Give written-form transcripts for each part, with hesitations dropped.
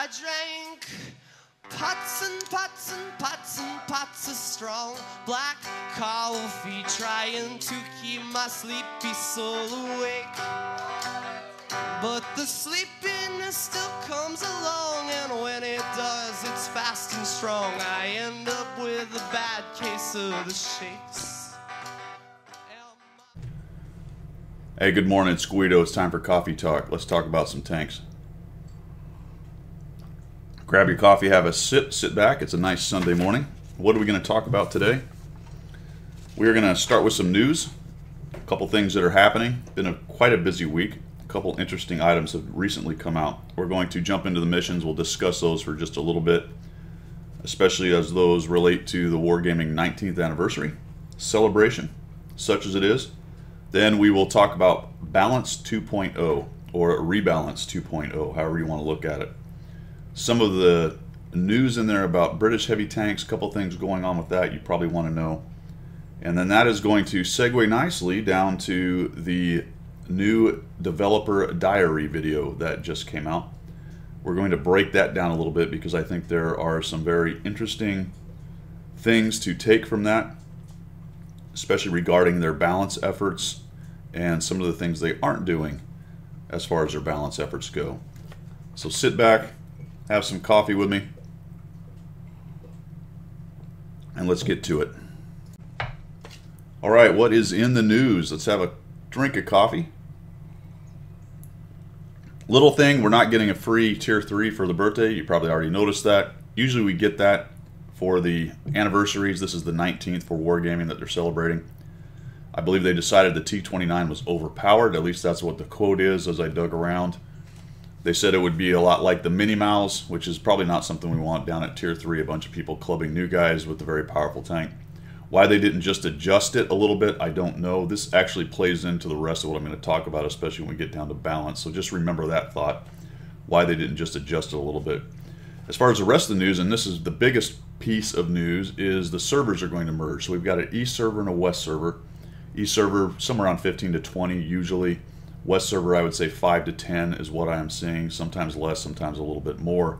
I drank pots and pots and pots and pots of strong black coffee, trying to keep my sleepy soul awake. But the sleepiness still comes along, and when it does, it's fast and strong. I end up with a bad case of the shakes. Hey, good morning, it's Guido. It's time for Coffee Talk. Let's talk about some tanks. Grab your coffee, have a sip, sit back. It's a nice Sunday morning. What are we going to talk about today? We're going to start with some news, a couple things that are happening. Been quite a busy week. A couple interesting items have recently come out. We're going to jump into the missions. We'll discuss those for just a little bit, especially as those relate to the Wargaming 19th anniversary celebration, such as it is. Then we will talk about Balance 2.0 or Rebalance 2.0, however you want to look at it. Some of the news in there about British heavy tanks, a couple things going on with that you probably want to know. And then that is going to segue nicely down to the new developer diary video that just came out. We're going to break that down a little bit because I think there are some very interesting things to take from that, especially regarding their balance efforts and some of the things they aren't doing as far as their balance efforts go. So sit back, have some coffee with me, and let's get to it. All right, what is in the news? Let's have a drink of coffee. Little thing, we're not getting a free Tier 3 for the birthday. You probably already noticed that. Usually we get that for the anniversaries. This is the 19th for Wargaming that they're celebrating. I believe they decided the T29 was overpowered. At least that's what the quote is as I dug around. They said it would be a lot like the Mini Mouse, which is probably not something we want down at Tier 3, a bunch of people clubbing new guys with a very powerful tank. Why they didn't just adjust it a little bit, I don't know. This actually plays into the rest of what I'm going to talk about, especially when we get down to balance. So just remember that thought, why they didn't just adjust it a little bit. As far as the rest of the news, and this is the biggest piece of news, is the servers are going to merge. So we've got an East server and a West server. East server, somewhere around 15 to 20 usually. West server, I would say 5 to 10 is what I am seeing. Sometimes less, sometimes a little bit more.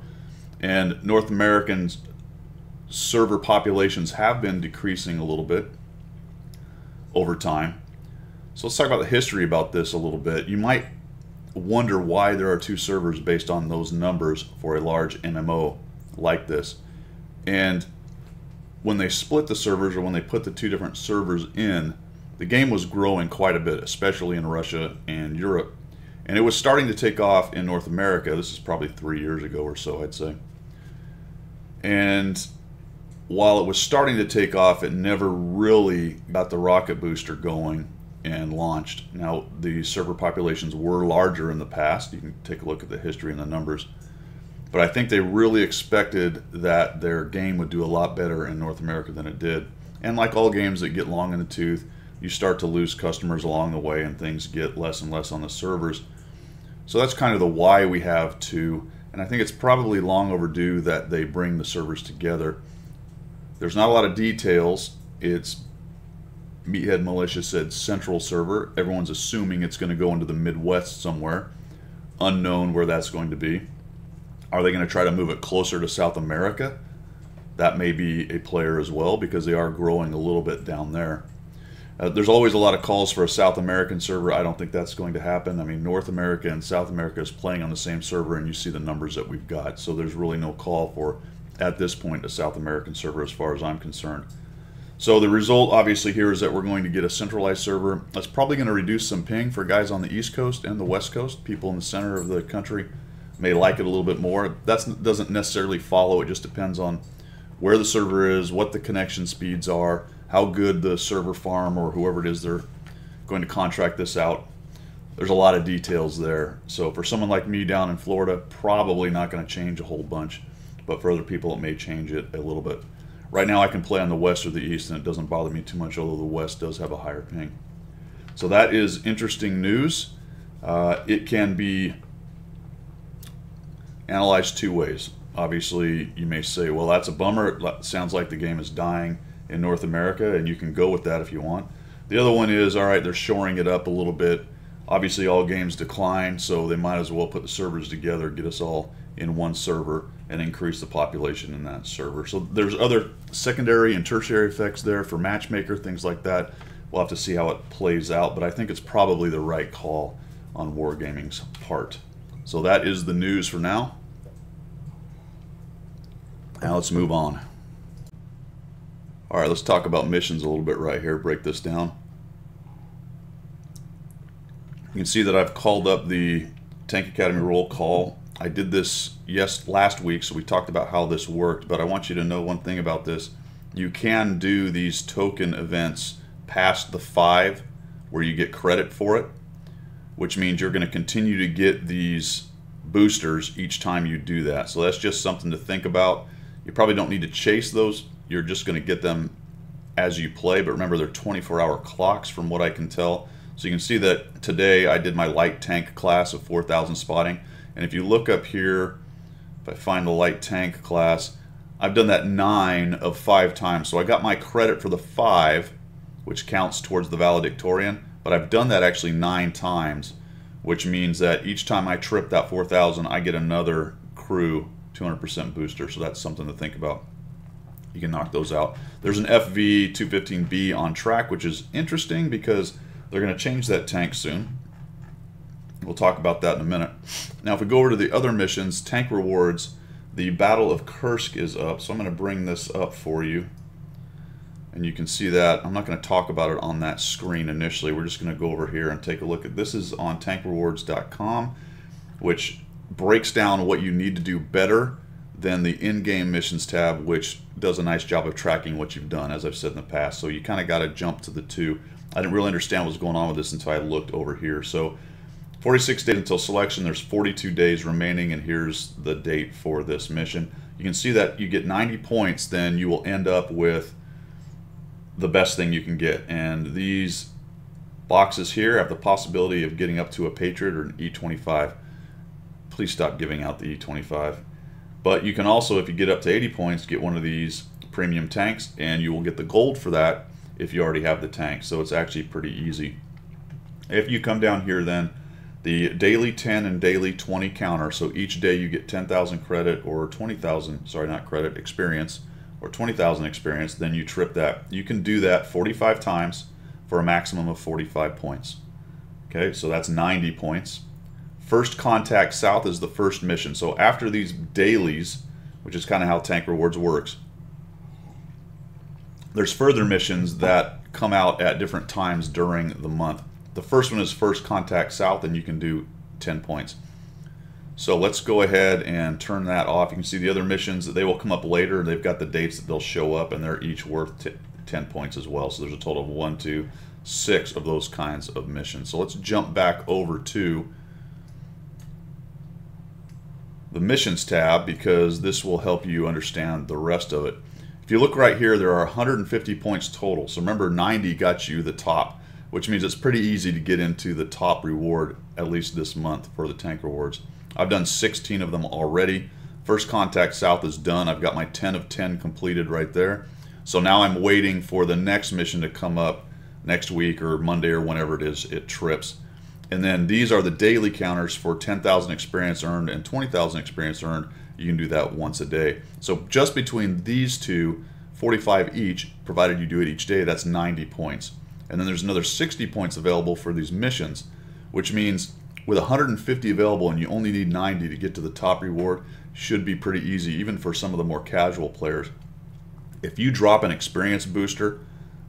And North American server populations have been decreasing a little bit over time. So let's talk about the history about this a little bit. You might wonder why there are two servers based on those numbers for a large MMO like this. And when they split the servers, or when they put the two different servers in, the game was growing quite a bit, especially in Russia and Europe. And it was starting to take off in North America. This is probably 3 years ago or so, I'd say. And while it was starting to take off, it never really got the rocket booster going and launched. Now, the server populations were larger in the past. You can take a look at the history and the numbers. But I think they really expected that their game would do a lot better in North America than it did. And like all games that get long in the tooth, you start to lose customers along the way and things get less and less on the servers. So that's kind of the why we have two. And I think it's probably long overdue that they bring the servers together. There's not a lot of details. It's Meathead Militia said central server. Everyone's assuming it's going to go into the Midwest somewhere. Unknown where that's going to be. Are they going to try to move it closer to South America? That may be a player as well, because they are growing a little bit down there. There's always a lot of calls for a South American server. I don't think that's going to happen. I mean, North America and South America is playing on the same server, and you see the numbers that we've got. So there's really no call for, at this point, a South American server as far as I'm concerned. So the result, obviously, here is that we're going to get a centralized server. That's probably going to reduce some ping for guys on the East Coast and the West Coast. People in the center of the country may like it a little bit more. That doesn't necessarily follow. It just depends on where the server is, what the connection speeds are, how good the server farm or whoever it is they're going to contract this out. There's a lot of details there. So for someone like me down in Florida, probably not going to change a whole bunch. But for other people, it may change it a little bit. Right now I can play on the West or the East and it doesn't bother me too much, although the West does have a higher ping. So that is interesting news. It can be analyzed two ways. Obviously, you may say, well, that's a bummer. It sounds like the game is dying in North America, and you can go with that if you want. The other one is, all right, they're shoring it up a little bit. Obviously, all games decline, so they might as well put the servers together, get us all in one server and increase the population in that server. So there's other secondary and tertiary effects there for matchmaker, things like that. We'll have to see how it plays out, but I think it's probably the right call on Wargaming's part. So that is the news for now. Now let's move on. All right, let's talk about missions a little bit right here, break this down. You can see that I've called up the Tank Academy roll call. I did this last week, so we talked about how this worked, but I want you to know one thing about this. You can do these token events past the 5 where you get credit for it, which means you're going to continue to get these boosters each time you do that. So that's just something to think about. You probably don't need to chase those. You're just going to get them as you play, but remember they're 24-hour clocks from what I can tell. So you can see that today I did my light tank class of 4,000 spotting, and if you look up here, if I find the light tank class, I've done that 9 of 5 times. So I got my credit for the 5, which counts towards the valedictorian, but I've done that actually 9 times, which means that each time I trip that 4,000, I get another crew 200% booster. So that's something to think about. You can knock those out. There's an FV215B on track, which is interesting because they're going to change that tank soon. We'll talk about that in a minute. Now, if we go over to the other missions, tank rewards, the Battle of Kursk is up. So I'm going to bring this up for you. And you can see that. I'm not going to talk about it on that screen initially. We're just going to go over here and take a look at this. Is on tankrewards.com, which breaks down what you need to do better than the in-game missions tab, which does a nice job of tracking what you've done, as I've said in the past. So you kind of got to jump to the 2. I didn't really understand what was going on with this until I looked over here. So 46 days until selection. There's 42 days remaining, and here's the date for this mission. You can see that you get 90 points, then you will end up with the best thing you can get. And these boxes here have the possibility of getting up to a Patriot or an E25. Please stop giving out the E25. But you can also, if you get up to 80 points, get one of these premium tanks, and you will get the gold for that if you already have the tank. So it's actually pretty easy. If you come down here, then the daily 10 and daily 20 counter. So each day you get 10,000 credit or 20,000, sorry, not credit, experience, or 20,000 experience, then you trip that. You can do that 45 times for a maximum of 45 points. Okay, so that's 90 points. First Contact South is the first mission. So after these dailies, which is kind of how Tank Rewards works, there's further missions that come out at different times during the month. The first one is First Contact South, and you can do 10 points. So let's go ahead and turn that off. You can see the other missions, they will come up later. They've got the dates that they'll show up, and they're each worth 10 points as well. So there's a total of 1, 2, 6 of those kinds of missions. So let's jump back over to the missions tab, because this will help you understand the rest of it. If you look right here, there are 150 points total. So remember, 90 got you the top, which means it's pretty easy to get into the top reward, at least this month, for the tank rewards. I've done 16 of them already. First Contact South is done. I've got my 10 of 10 completed right there. So now I'm waiting for the next mission to come up next week or Monday or whenever it is it trips. And then these are the daily counters for 10,000 experience earned and 20,000 experience earned. You can do that once a day. So just between these two, 45 each, provided you do it each day, that's 90 points. And then there's another 60 points available for these missions, which means with 150 available and you only need 90 to get to the top reward, should be pretty easy, even for some of the more casual players. If you drop an experience booster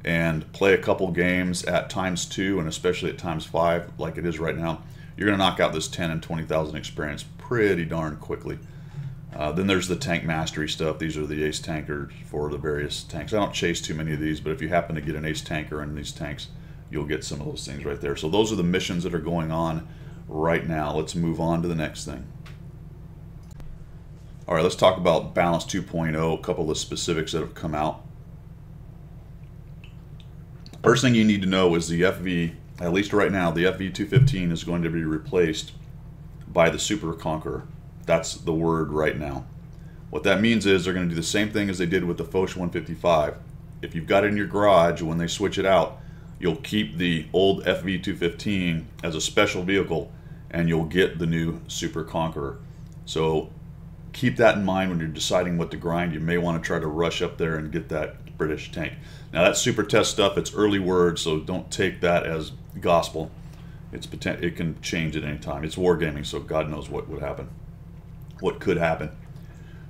and play a couple games at ×2 and especially at ×5 like it is right now, you're going to knock out this 10 and 20,000 experience pretty darn quickly. Then there's the tank mastery stuff. These are the ace tankers for the various tanks. I don't chase too many of these, but if you happen to get an ace tanker in these tanks, you'll get some of those things right there. So those are the missions that are going on right now. Let's move on to the next thing. All right, let's talk about Balance 2.0, a couple of specifics that have come out. First thing you need to know is the FV, at least right now, the FV215 is going to be replaced by the Super Conqueror. That's the word right now. What that means is they're going to do the same thing as they did with the Foch 155. If you've got it in your garage, when they switch it out, you'll keep the old FV215 as a special vehicle, and you'll get the new Super Conqueror. So keep that in mind when you're deciding what to grind. You may want to try to rush up there and get that British tank. Now that's super test stuff. It's early word, so don't take that as gospel. It can change at any time. It's wargaming, so God knows what would happen, what could happen.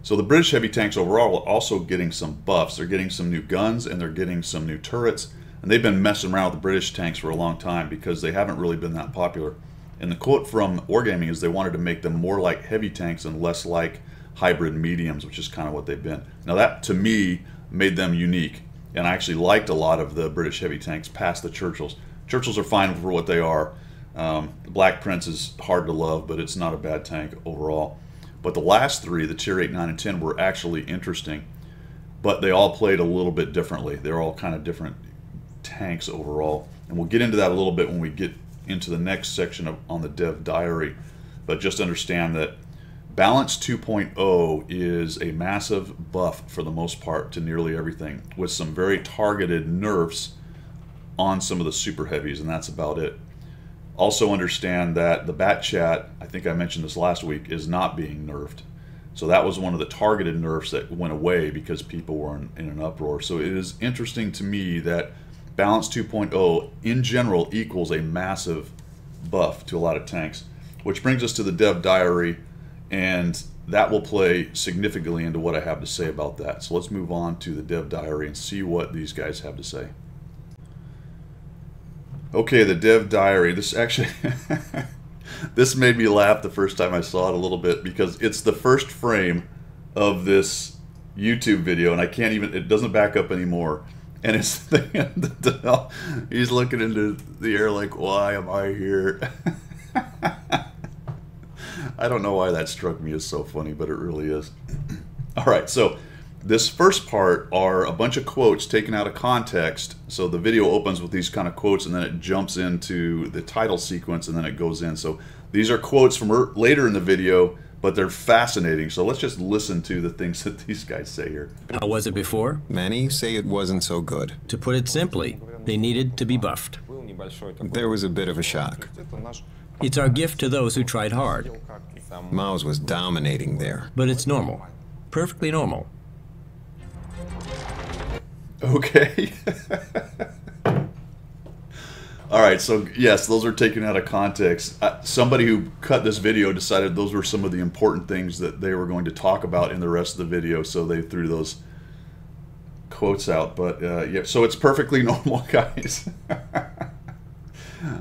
So the British heavy tanks overall are also getting some buffs. They're getting some new guns and they're getting some new turrets. And they've been messing around with the British tanks for a long time because they haven't really been that popular. And the quote from Wargaming is they wanted to make them more like heavy tanks and less like hybrid mediums, which is kind of what they've been. Now that, to me, made them unique. And I actually liked a lot of the British heavy tanks past the Churchills. Churchills are fine for what they are. The Black Prince is hard to love, but it's not a bad tank overall. But the last three, the Tier 8, 9, and 10, were actually interesting. But they all played a little bit differently. They're all kind of different tanks overall. And we'll get into that a little bit when we get into the next section on the Dev Diary. But just understand that Balance 2.0 is a massive buff for the most part to nearly everything, with some very targeted nerfs on some of the super heavies, and that's about it. Also understand that the Bat Chat, I think I mentioned this last week, is not being nerfed. So that was one of the targeted nerfs that went away because people were in an uproar. So it is interesting to me that Balance 2.0 in general equals a massive buff to a lot of tanks. Which brings us to the Dev Diary, and that will play significantly into what I have to say about that. So let's move on to the Dev Diary and see what these guys have to say. Okay, the Dev Diary. This actually, this made me laugh the first time I saw it a little bit because it's the first frame of this YouTube video, and I can't even, it doesn't back up anymore. And it's he's looking into the air like, why am I here? I don't know why that struck me as so funny, but it really is. All right, so this first part are a bunch of quotes taken out of context. So the video opens with these kind of quotes, and then it jumps into the title sequence, and then it goes in. So these are quotes from later in the video, but they're fascinating. So let's just listen to the things that these guys say here. How was it before? Many say it wasn't so good. To put it simply, they needed to be buffed. There was a bit of a shock. It's our gift to those who tried hard. Maus was dominating there. But it's normal. Perfectly normal. Okay. All right, so yes, those are taken out of context. Somebody who cut this video decided those were some of the important things that they were going to talk about in the rest of the video, so they threw those quotes out. But yeah, so it's perfectly normal, guys.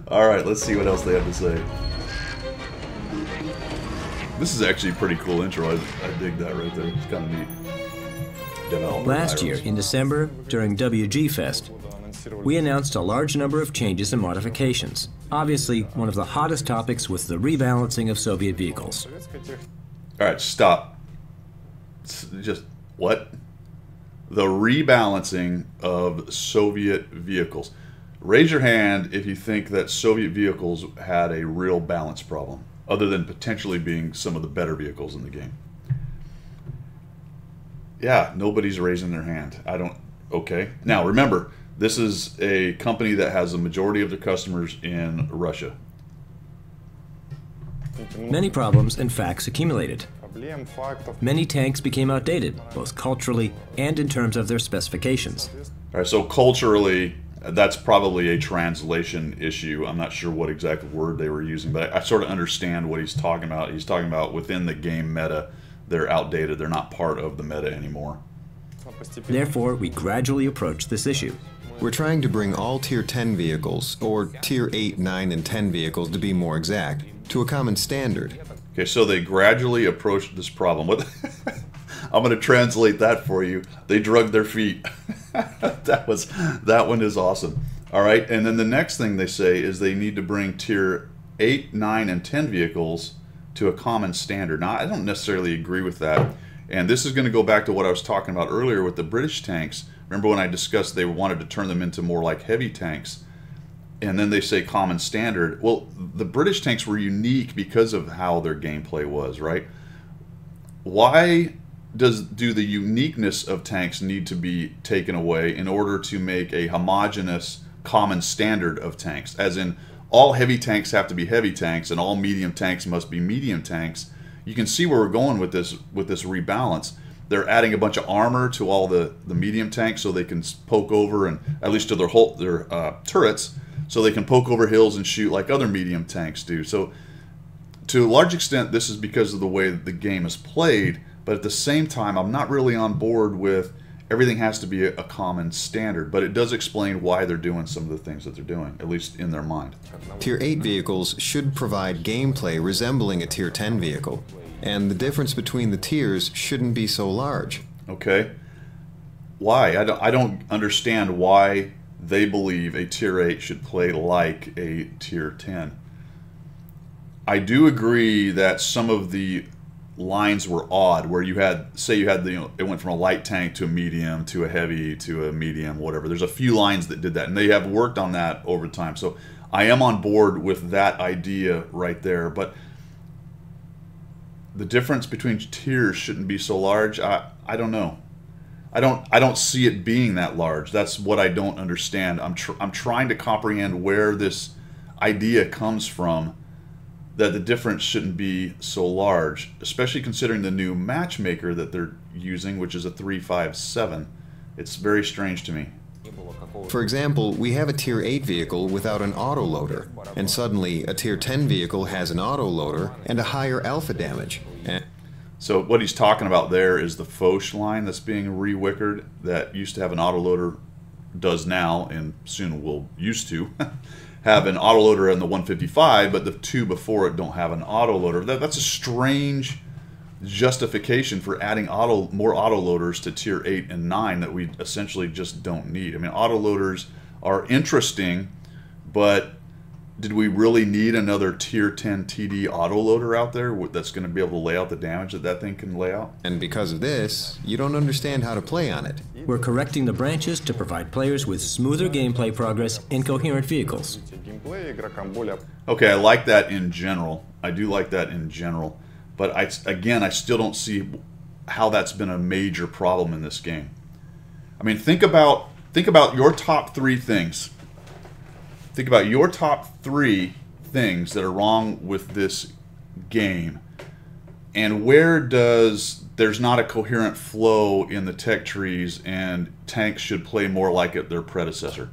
All right, let's see what else they have to say. This is actually a pretty cool intro. I dig that right there. It's kind of neat. Last year, in December, during WG Fest, we announced a large number of changes and modifications. Obviously, one of the hottest topics was the rebalancing of Soviet vehicles. All right, stop. Just, what? The rebalancing of Soviet vehicles. Raise your hand if you think that Soviet vehicles had a real balance problem, other than potentially being some of the better vehicles in the game. Yeah, nobody's raising their hand. I don't, okay. Now, remember, this is a company that has a majority of their customers in Russia. Many problems and facts accumulated. Many tanks became outdated, both culturally and in terms of their specifications. All right, so culturally, that's probably a translation issue. I'm not sure what exact word they were using, but I sort of understand what he's talking about. He's talking about within the game meta, they're outdated. They're not part of the meta anymore. Therefore, we gradually approach this issue. We're trying to bring all Tier 10 vehicles, or Tier 8, 9, and 10 vehicles to be more exact, to a common standard. Okay, so they gradually approached this problem. What? I'm going to translate that for you. They drug their feet. That one is awesome. All right, and then the next thing they say is they need to bring Tier 8, 9, and 10 vehicles to a common standard. Now, I don't necessarily agree with that. And this is going to go back to what I was talking about earlier with the British tanks. Remember when I discussed they wanted to turn them into more like heavy tanks? And then they say common standard. Well, the British tanks were unique because of how their gameplay was, right? Why do the uniqueness of tanks need to be taken away in order to make a homogeneous common standard of tanks? As in, all heavy tanks have to be heavy tanks and all medium tanks must be medium tanks. you can see where we're going with this rebalance. They're adding a bunch of armor to all the medium tanks so they can poke over, and at least to their turrets, so they can poke over hills and shoot like other medium tanks do. So to a large extent, this is because of the way the game is played, but at the same time, I'm not really on board with everything has to be a common standard, but it does explain why they're doing some of the things that they're doing, at least in their mind. Tier 8 vehicles should provide gameplay resembling a Tier 10 vehicle, and the difference between the tiers shouldn't be so large. Okay. Why? I don't understand why they believe a Tier 8 should play like a Tier 10. I do agree that some of the lines were odd, where you had, say you had it went from a light tank to a medium to a heavy to a medium, whatever. There's a few lines that did that, and they have worked on that over time. So I am on board with that idea right there, but the difference between tiers shouldn't be so large. I don't know. I don't see it being that large. That's what I don't understand. I'm trying to comprehend where this idea comes from, that the difference shouldn't be so large, especially considering the new matchmaker that they're using, which is a 357. It's very strange to me. For example, we have a Tier 8 vehicle without an autoloader, and suddenly a Tier 10 vehicle has an autoloader and a higher alpha damage. So what he's talking about there is the Foch line that's being re-wickered, that used to have an autoloader, does now, and soon will used to have an autoloader in the 155, but the two before it don't have an autoloader. That's a strange justification for adding more autoloaders to Tier 8 and 9 that we essentially just don't need. I mean, autoloaders are interesting, but did we really need another Tier 10 TD autoloader out there that's going to be able to lay out the damage that thing can lay out? And because of this, you don't understand how to play on it. We're correcting the branches to provide players with smoother gameplay progress in coherent vehicles. Okay, I like that in general. I do like that in general. But I still don't see how that's been a major problem in this game. I mean, think about your top 3 things. Think about your top 3 things that are wrong with this game, and where there's not a coherent flow in the tech trees, and tanks should play more like their predecessor.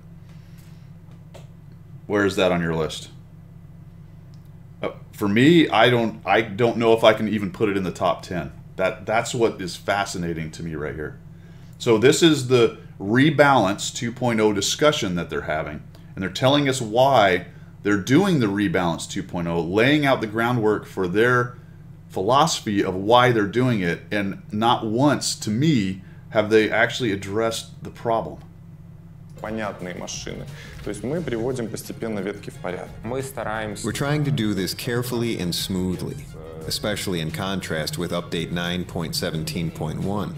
Where is that on your list? For me, I don't know if I can even put it in the top 10. That's what is fascinating to me right here. So this is the Rebalance 2.0 discussion that they're having, and they're telling us why they're doing the Rebalance 2.0, laying out the groundwork for their philosophy of why they're doing it, and not once, to me, have they actually addressed the problem. Понятные машины. То есть мы приводим постепенно ветки в порядок. Мы стараемся. We're trying to do this carefully and smoothly, especially in contrast with update 9.17.1,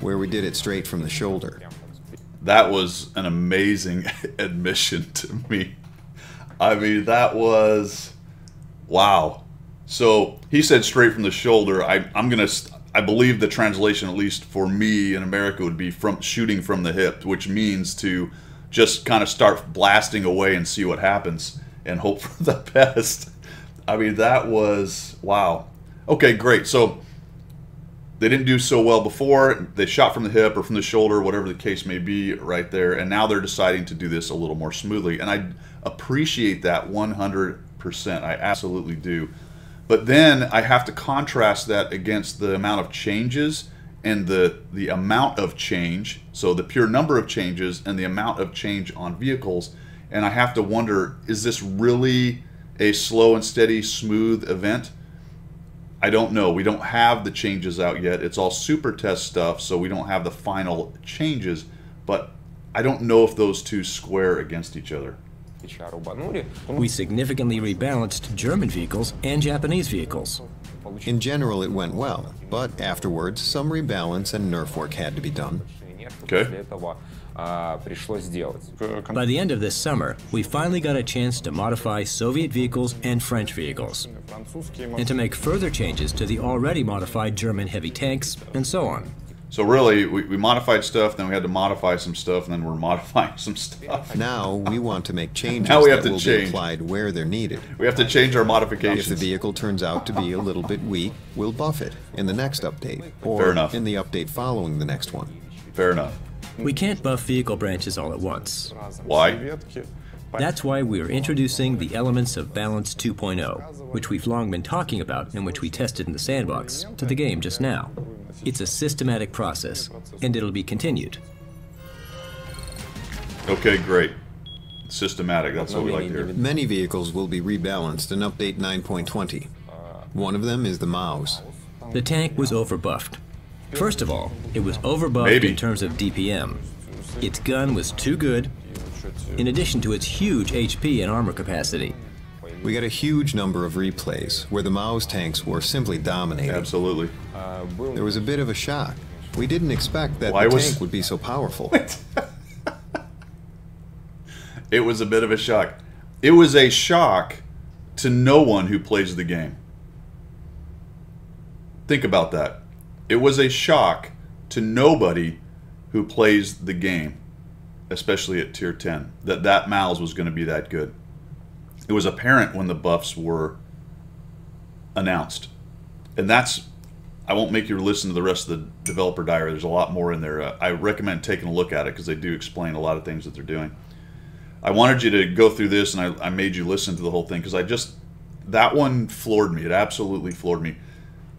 where we did it straight from the shoulder. That was an amazing admission to me. I mean, that was, wow. So he said straight from the shoulder. I believe the translation, at least for me in America, would be from shooting from the hip, which means to just kind of start blasting away and see what happens and hope for the best. I mean, that was, wow. Okay, great. So they didn't do so well before. They shot from the hip or from the shoulder, whatever the case may be right there. And now they're deciding to do this a little more smoothly. And I appreciate that 100%. I absolutely do. But then I have to contrast that against the amount of changes and the amount of change. So the pure number of changes and the amount of change on vehicles. And I have to wonder, is this really a slow and steady, smooth event? I don't know. We don't have the changes out yet. It's all super test stuff, so we don't have the final changes. But I don't know if those two square against each other. We significantly rebalanced German vehicles and Japanese vehicles. In general, it went well, but afterwards, some rebalance and nerf work had to be done. Okay. By the end of this summer, we finally got a chance to modify Soviet vehicles and French vehicles, and to make further changes to the already modified German heavy tanks, and so on. So really, we modified stuff, then we had to modify some stuff, and then we're modifying some stuff. Now we want to make changes Now we have that to will change. be applied where they're needed. We have to change our If modifications. the vehicle turns out to be a little bit weak, we'll buff it in the next update, Fair or enough. in the update following the next one. Fair enough. We can't buff vehicle branches all at once. Why? That's why we are introducing the elements of Balance 2.0, which we've long been talking about and which we tested in the sandbox, to the game just now. It's a systematic process, and it'll be continued. Okay, great. Systematic, that's what we like to hear. Many vehicles will be rebalanced in Update 9.20. One of them is the Maus. The tank was overbuffed. First of all, it was overbuffed Maybe. in terms of DPM. Its gun was too good, in addition to its huge HP and armor capacity. We got a huge number of replays where the Maus tanks were simply dominating. Absolutely. There was a bit of a shock. We didn't expect that Why the was- tank would be so powerful. It was a bit of a shock. It was a shock to no one who plays the game. Think about that. It was a shock to nobody who plays the game, especially at tier 10, that Maus was going to be that good. It was apparent when the buffs were announced. And that's, I won't make you listen to the rest of the developer diary. There's a lot more in there. I recommend taking a look at it because they do explain a lot of things that they're doing. I wanted you to go through this, and I made you listen to the whole thing because that one floored me. It absolutely floored me.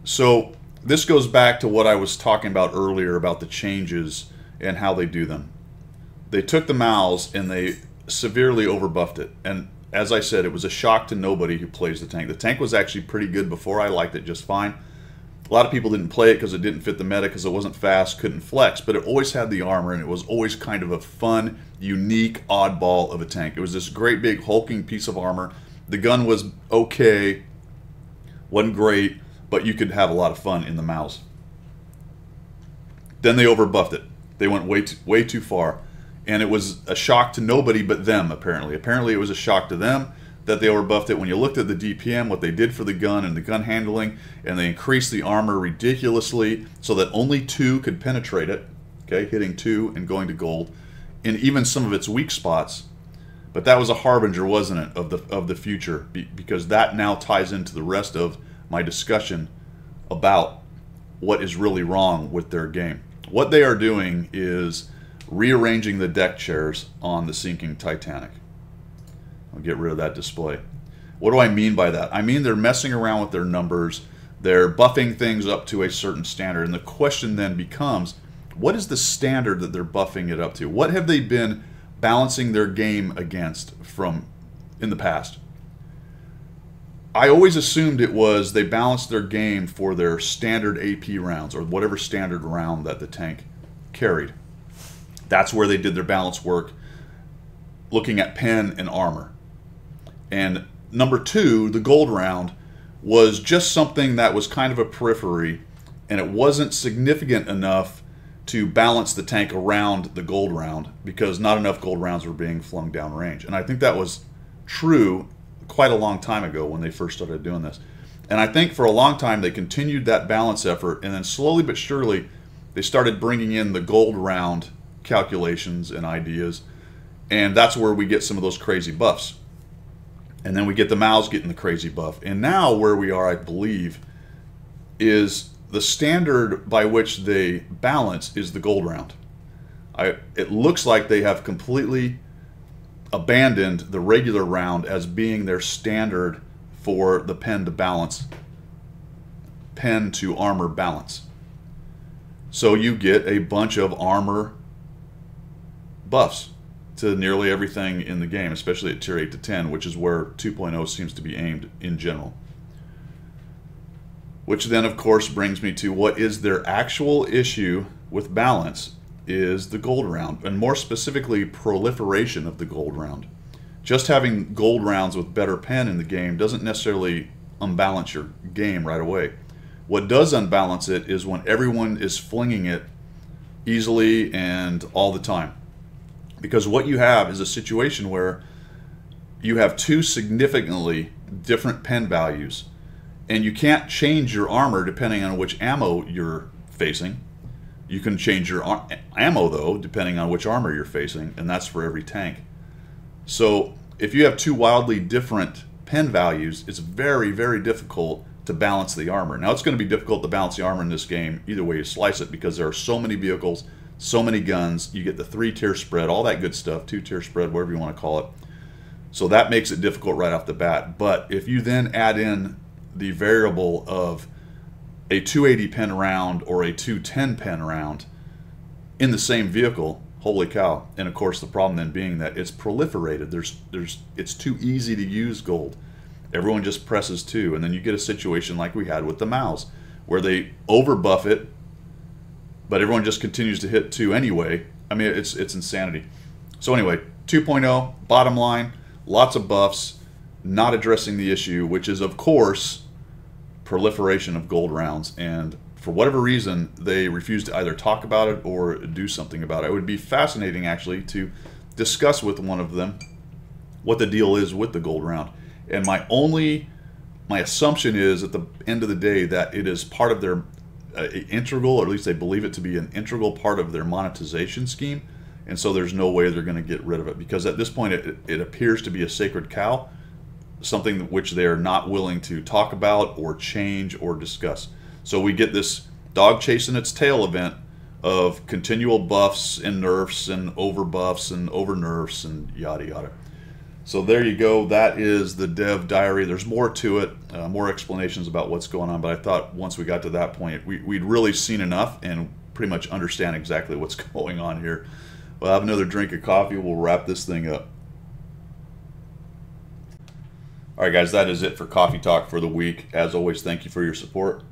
So this goes back to what I was talking about earlier about the changes and how they do them. They took the Maus and they severely overbuffed it. And as I said, it was a shock to nobody who plays the tank. The tank was actually pretty good before. I liked it just fine. A lot of people didn't play it because it didn't fit the meta, because it wasn't fast, couldn't flex, but it always had the armor, and it was always kind of a fun, unique, oddball of a tank. It was this great big hulking piece of armor. The gun was okay, wasn't great, but you could have a lot of fun in the Maus. Then they overbuffed it. They went way too far, and it was a shock to nobody but them, apparently. Apparently it was a shock to them that they overbuffed it. When you looked at the DPM, what they did for the gun and the gun handling, and they increased the armor ridiculously so that only 2 could penetrate it, okay, hitting 2 and going to gold, in even some of its weak spots. But that was a harbinger, wasn't it, of the future, because that now ties into the rest of my discussion about what is really wrong with their game. What they are doing is rearranging the deck chairs on the sinking Titanic. I'll get rid of that display. What do I mean by that? I mean they're messing around with their numbers. They're buffing things up to a certain standard. And the question then becomes, what is the standard that they're buffing it up to? What have they been balancing their game against from in the past? I always assumed it was they balanced their game for their standard AP rounds, or whatever standard round that the tank carried. That's where they did their balance work, looking at pen and armor. And number 2, the gold round, was just something that was kind of a periphery, and it wasn't significant enough to balance the tank around the gold round, because not enough gold rounds were being flung down range. And I think that was true quite a long time ago when they first started doing this. And I think for a long time they continued that balance effort, and then slowly but surely they started bringing in the gold round calculations and ideas, and that's where we get some of those crazy buffs. And then we get the Maus getting the crazy buff. And now where we are, I believe, is the standard by which they balance is the gold round. It looks like they have completely abandoned the regular round as being their standard for the pen to balance, pen to armor balance. So you get a bunch of armor buffs to nearly everything in the game, especially at tier 8 to 10, which is where 2.0 seems to be aimed in general. Which then, of course, brings me to what is their actual issue with balance is the gold round, and more specifically, proliferation of the gold round. Just having gold rounds with better pen in the game doesn't necessarily unbalance your game right away. What does unbalance it is when everyone is flinging it easily and all the time. Because what you have is a situation where you have 2 significantly different pen values, and you can't change your armor depending on which ammo you're facing. You can change your ammo, though, depending on which armor you're facing, and that's for every tank. So if you have two wildly different pen values, it's very, very difficult to balance the armor. Now, it's going to be difficult to balance the armor in this game either way you slice it, because there are so many vehicles, so many guns. You get the 3-tier spread, all that good stuff, 2-tier spread, whatever you want to call it. So that makes it difficult right off the bat. But if you then add in the variable of a 280 pen round or a 210 pen round in the same vehicle, holy cow. And of course the problem then being that it's proliferated. It's too easy to use gold. Everyone just presses 2, and then you get a situation like we had with the Maus, where they overbuff it, but everyone just continues to hit 2 anyway. I mean, it's insanity. So anyway, 2.0, bottom line, lots of buffs, not addressing the issue, which is, of course, proliferation of gold rounds. And for whatever reason, they refuse to either talk about it or do something about it. It would be fascinating, actually, to discuss with one of them what the deal is with the gold round. And my assumption is, at the end of the day, that it is part of their integral, or at least they believe it to be an integral part of their monetization scheme. And so there's no way they're going to get rid of it, because at this point it appears to be a sacred cow, something which they are not willing to talk about or change or discuss. So we get this dog chasing its tail event of continual buffs and nerfs and over buffs and over nerfs and yada yada. So there you go. That is the dev diary. There's more to it, more explanations about what's going on, but I thought once we got to that point, we'd really seen enough and pretty much understand exactly what's going on here. We'll have another drink of coffee. We'll wrap this thing up. All right, guys, that is it for Coffee Talk for the week. As always, thank you for your support.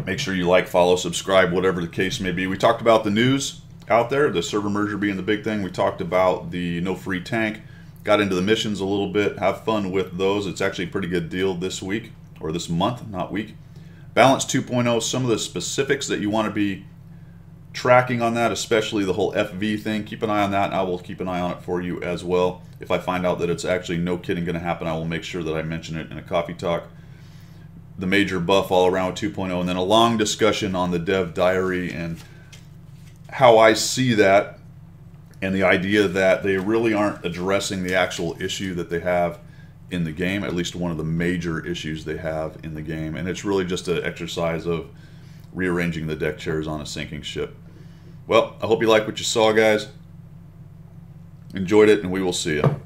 Make sure you like, follow, subscribe, whatever the case may be. We talked about the news out there, the server merger being the big thing. We talked about the no free tank, got into the missions a little bit. Have fun with those. It's actually a pretty good deal this week, or this month, not week. Balance 2.0, some of the specifics that you want to be tracking on that, especially the whole FV thing. Keep an eye on that, and I will keep an eye on it for you as well. If I find out that it's actually, no kidding, going to happen, I will make sure that I mention it in a Coffee Talk. The major buff all around with 2.0, and then a long discussion on the dev diary and how I see that, and the idea that they really aren't addressing the actual issue that they have in the game, at least one of the major issues they have in the game. And it's really just an exercise of rearranging the deck chairs on a sinking ship. Well, I hope you like what you saw, guys. Enjoyed it, and we will see you.